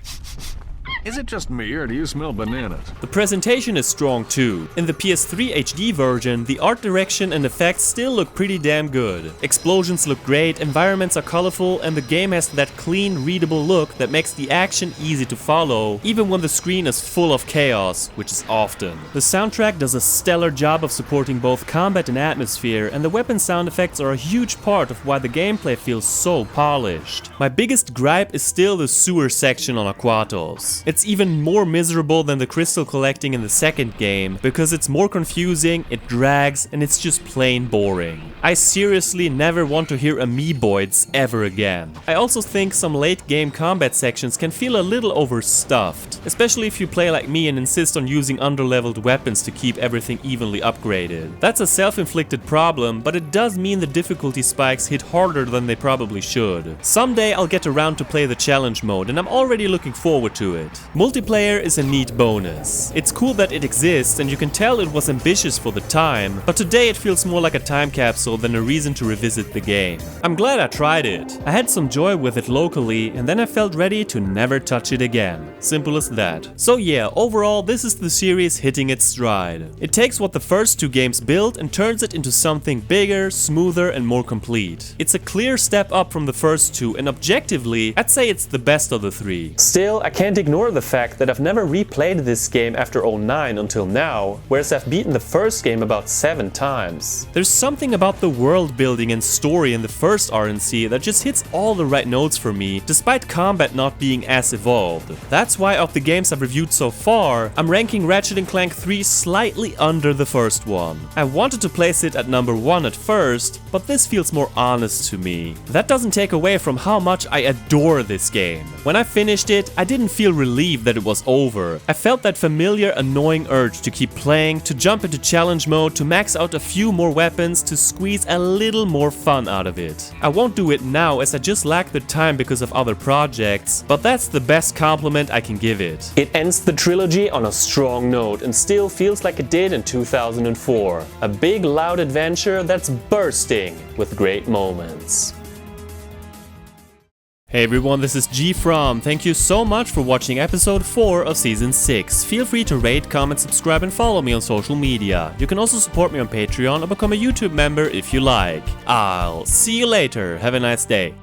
Is it just me, or do you smell bananas? The presentation is strong too. In the PS3 HD version, the art direction and effects still look pretty damn good. Explosions look great, environments are colorful, and the game has that clean, readable look that makes the action easy to follow, even when the screen is full of chaos, which is often. The soundtrack does a stellar job of supporting both combat and atmosphere, and the weapon sound effects are a huge part of why the gameplay feels so polished. My biggest gripe is still the sewer section on Aquatos. It's even more miserable than the crystal collecting in the second game, because it's more confusing, it drags, and it's just plain boring. I seriously never want to hear amoeboids ever again. I also think some late game combat sections can feel a little overstuffed, especially if you play like me and insist on using underleveled weapons to keep everything evenly upgraded. That's a self-inflicted problem, but it does mean the difficulty spikes hit harder than they probably should. Someday I'll get around to play the challenge mode, and I'm already looking forward to it. Multiplayer is a neat bonus. It's cool that it exists and you can tell it was ambitious for the time, but today it feels more like a time capsule than a reason to revisit the game. I'm glad I tried it. I had some joy with it locally and then I felt ready to never touch it again. Simple as that. So yeah, overall this is the series hitting its stride. It takes what the first two games built and turns it into something bigger, smoother and more complete. It's a clear step up from the first two and objectively, I'd say it's the best of the three. Still, I can't ignore the fact that I've never replayed this game after 09 until now, whereas I've beaten the first game about 7 times. There's something about the world building and story in the first RNC that just hits all the right notes for me, despite combat not being as evolved. That's why of the games I've reviewed so far, I'm ranking Ratchet Clank 3 slightly under the first one. I wanted to place it at number 1 at first, but this feels more honest to me. That doesn't take away from how much I adore this game. When I finished it, I didn't feel relieved that it was over. I felt that familiar annoying urge to keep playing, to jump into challenge mode, to max out a few more weapons, to squeeze a little more fun out of it. I won't do it now as I just lack the time because of other projects, but that's the best compliment I can give it. It ends the trilogy on a strong note and still feels like it did in 2004. A big loud adventure that's bursting with great moments. Hey everyone, this is GFrom. Thank you so much for watching episode 4 of season 6. Feel free to rate, comment, subscribe and follow me on social media. You can also support me on Patreon or become a YouTube member if you like. I'll see you later. Have a nice day.